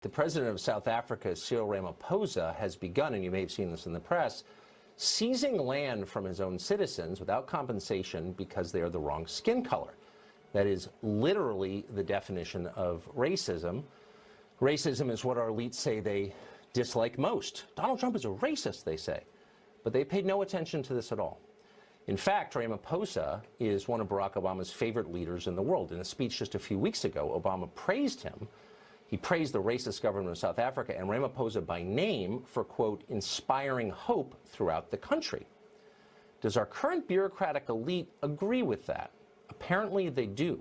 The president of South Africa, Cyril Ramaphosa, has begun, and you may have seen this in the press, seizing land from his own citizens without compensation because they are the wrong skin color. That is literally the definition of racism. Racism is what our elites say they dislike most. Donald Trump is a racist, they say. But they paid no attention to this at all. In fact, Ramaphosa is one of Barack Obama's favorite leaders in the world. In a speech just a few weeks ago, Obama praised him. He praised the racist government of South Africa and Ramaphosa by name for, quote, inspiring hope throughout the country. Does our current bureaucratic elite agree with that? Apparently they do.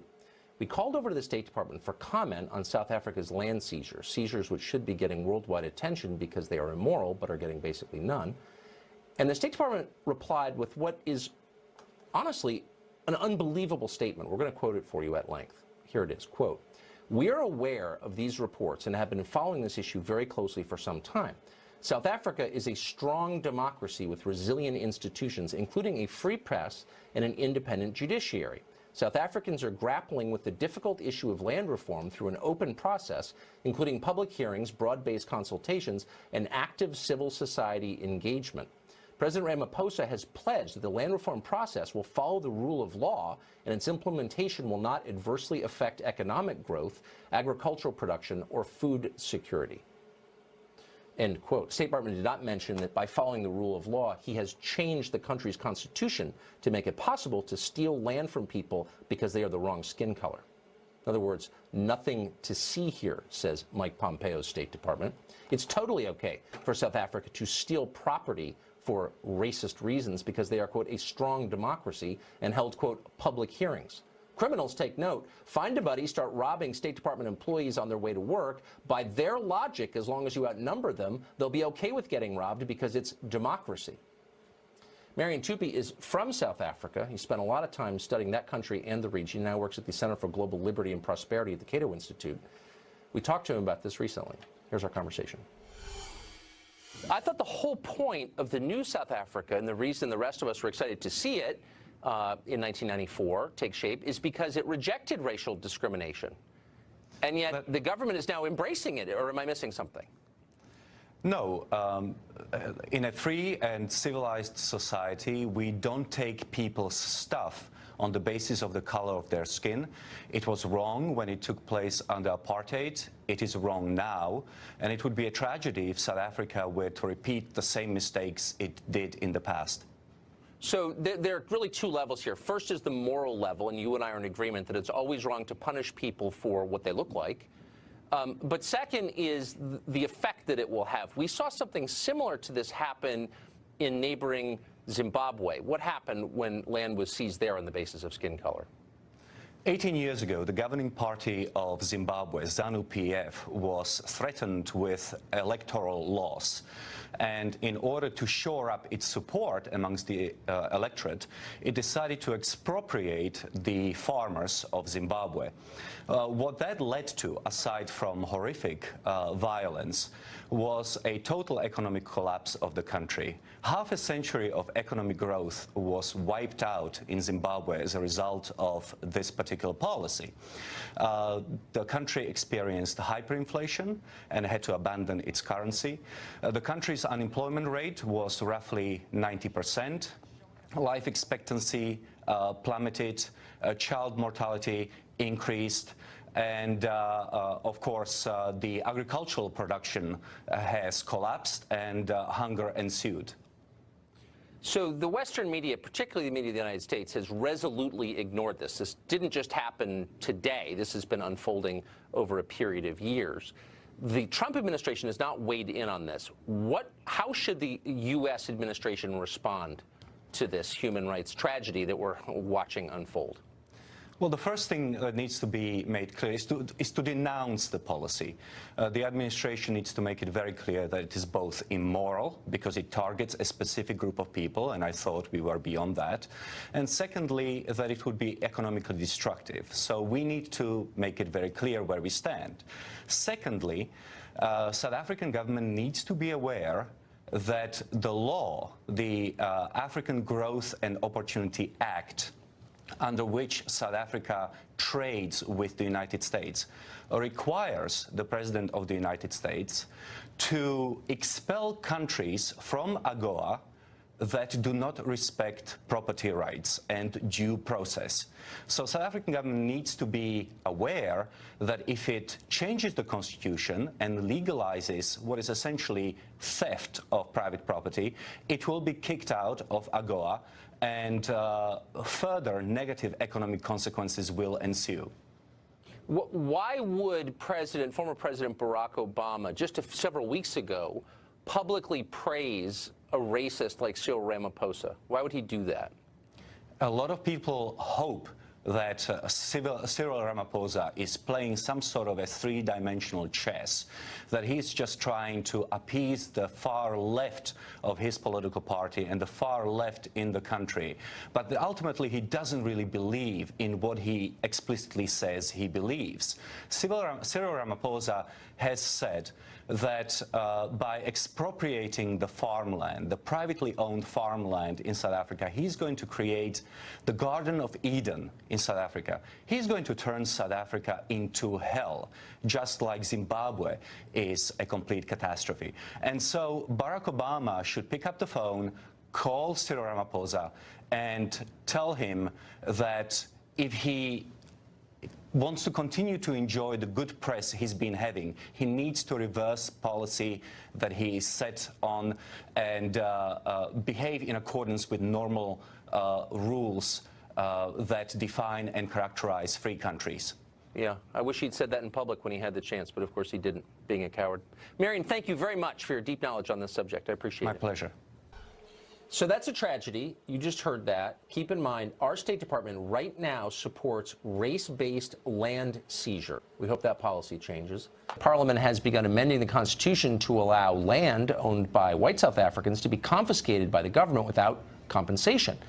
We called over to the State Department for comment on South Africa's land seizures which should be getting worldwide attention because they are immoral but are getting basically none. And the State Department replied with what is honestly an unbelievable statement. We're going to quote it for you at length. Here it is, quote, "We are aware of these reports and have been following this issue very closely for some time. South Africa is a strong democracy with resilient institutions, including a free press and an independent judiciary. South Africans are grappling with the difficult issue of land reform through an open process, including public hearings, broad-based consultations, and active civil society engagement. President Ramaphosa has pledged that the land reform process will follow the rule of law and its implementation will not adversely affect economic growth, agricultural production, or food security." End quote. State Department did not mention that by following the rule of law, he has changed the country's constitution to make it possible to steal land from people because they are the wrong skin color. In other words, nothing to see here, says Mike Pompeo's State Department. It's totally okay for South Africa to steal property for racist reasons because they are, quote, a strong democracy and held, quote, public hearings. Criminals, take note, find a buddy, start robbing State Department employees on their way to work. By their logic, as long as you outnumber them, they'll be okay with getting robbed because it's democracy. Marion Tupy is from South Africa. He spent a lot of time studying that country and the region. He now works at the Center for Global Liberty and Prosperity at the Cato Institute. We talked to him about this recently. Here's our conversation. I thought the whole point of the new South Africa and the reason the rest of us were excited to see it in 1994 take shape is because it rejected racial discrimination. And yet the government is now embracing it, or am I missing something? No. In a free and civilized society, we don't take people's stuff on the basis of the color of their skin. It was wrong when it took place under apartheid. It is wrong now. And it would be a tragedy if South Africa were to repeat the same mistakes it did in the past. So there are really two levels here. First is the moral level, and you and I are in agreement that it's always wrong to punish people for what they look like. But second is the effect that it will have. We saw something similar to this happen in neighboring Zimbabwe. What happened when land was seized there on the basis of skin color? 18 years ago, the governing party of Zimbabwe, ZANU-PF, was threatened with electoral loss. And in order to shore up its support amongst the electorate, it decided to expropriate the farmers of Zimbabwe. What that led to, aside from horrific violence, was a total economic collapse of the country. Half a century of economic growth was wiped out in Zimbabwe as a result of this particular policy. The country experienced hyperinflation and had to abandon its currency. The country's unemployment rate was roughly 90%. Life expectancy plummeted. Child mortality increased. And, of course, the agricultural production has collapsed and hunger ensued. So the Western media, particularly the media of the United States, has resolutely ignored this. This didn't just happen today. This has been unfolding over a period of years. The Trump administration has not weighed in on this. How should the U.S. administration respond to this human rights tragedy that we're watching unfold? Well, the first thing that needs to be made clear is to denounce the policy. The administration needs to make it very clear that it is both immoral, because it targets a specific group of people, and I thought we were beyond that. And secondly, that it would be economically destructive. So we need to make it very clear where we stand. Secondly, South African government needs to be aware that the law, the African Growth and Opportunity Act, under which South Africa trades with the United States requires the President of the United States to expel countries from AGOA that do not respect property rights and due process. So South African government needs to be aware that if it changes the constitution and legalizes what is essentially theft of private property, it will be kicked out of AGOA, and further negative economic consequences will ensue. Why would former President Barack Obama, just several weeks ago, publicly praise a racist like Cyril Ramaphosa? Why would he do that? A lot of people hope that Cyril Ramaphosa is playing some sort of a three-dimensional chess, that he's just trying to appease the far left of his political party and the far left in the country. But ultimately, he doesn't really believe in what he explicitly says he believes. Cyril Ramaphosa has said that by expropriating the farmland, the privately owned farmland in South Africa, he's going to create the Garden of Eden in South Africa. He's going to turn South Africa into hell, just like Zimbabwe is a complete catastrophe. And so Barack Obama should pick up the phone, call Cyril Ramaphosa, and tell him that if he wants to continue to enjoy the good press he's been having, he needs to reverse policy that he is set on and behave in accordance with normal rules that define and characterize free countries. Yeah, I wish he'd said that in public when he had the chance, but of course he didn't, being a coward. Marion, thank you very much for your deep knowledge on this subject. I appreciate it. My pleasure. So that's a tragedy. You just heard that. Keep in mind, our State Department right now supports race-based land seizure. We hope that policy changes. Parliament has begun amending the Constitution to allow land owned by white South Africans to be confiscated by the government without compensation.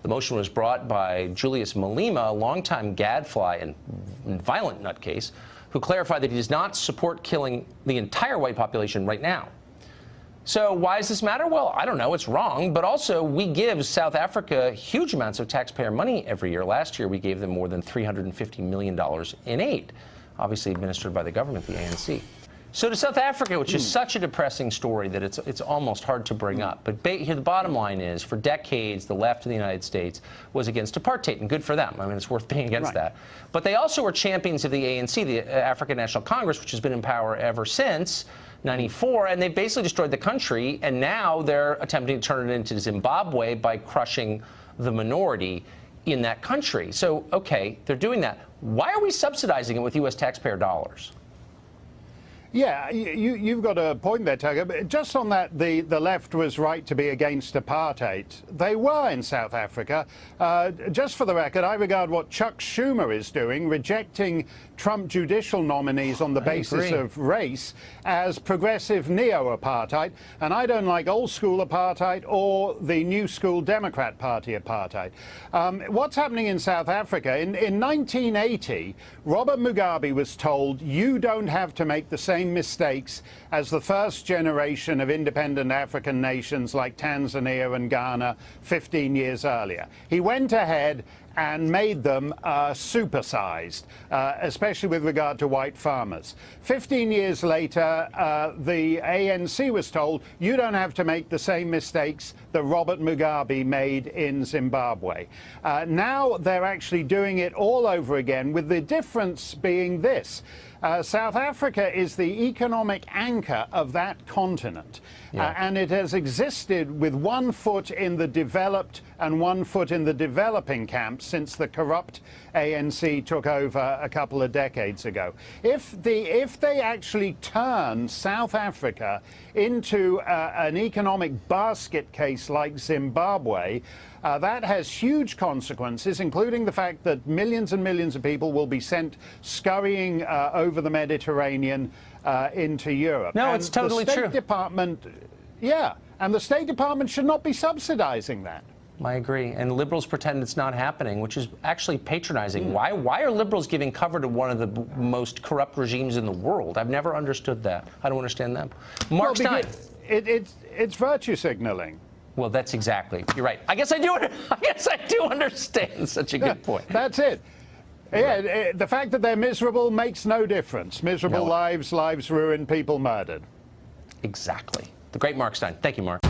The motion was brought by Julius Malema, a longtime gadfly and violent nutcase, who clarified that he does not support killing the entire white population right now. So why does this matter? Well, I don't know. It's wrong. But also, we give South Africa huge amounts of taxpayer money every year. Last year, we gave them more than $350 million in aid, obviously administered by the government, the ANC. So to South Africa, which is such a depressing story that it's almost hard to bring up. But here, the bottom line is, for decades, the left in the United States was against apartheid, and good for them. I mean, it's worth being against that. But they also were champions of the ANC, the African National Congress, which has been in power ever since '94, and they basically destroyed the country, and now they're attempting to turn it into Zimbabwe by crushing the minority in that country. So, okay, they're doing that. Why are we subsidizing it with U.S. taxpayer dollars? Yeah, you've got a point there, Tucker. But just on that, the left was right to be against apartheid. They were in South Africa. Just for the record, I regard what Chuck Schumer is doing, rejecting Trump judicial nominees on the basis of race, as progressive neo-apartheid. And I don't like old-school apartheid or the new school Democrat Party apartheid. What's happening in South Africa? In 1980, Robert Mugabe was told, you don't have to make the same mistakes as the first generation of independent African nations like Tanzania and Ghana 15 years earlier. He went ahead and made them supersized, especially with regard to white farmers. 15 years later, the ANC was told, you don't have to make the same mistakes that Robert Mugabe made in Zimbabwe. Now they're actually doing it all over again, with the difference being this. South Africa is the economic anchor of that continent, and it has existed with one foot in the developed and one foot in the developing camp since the corrupt ANC took over a couple of decades ago. If they actually turn South Africa into an economic basket case like Zimbabwe, that has huge consequences, including the fact that millions and millions of people will be sent scurrying over the Mediterranean into Europe. No, it's totally true. The State Department, and the State Department should not be subsidizing that. I agree. And liberals pretend it's not happening, which is actually patronizing. Why are liberals giving cover to one of the most corrupt regimes in the world? I've never understood that. I don't understand them. Mark Stein. It's virtue signaling. Well, that's exactly. You're right. I guess I do understand. Such a good point. That's it. Yeah, the fact that they're miserable makes no difference. Miserable lives ruined, people murdered. Exactly. The great Mark Steyn. Thank you, Mark.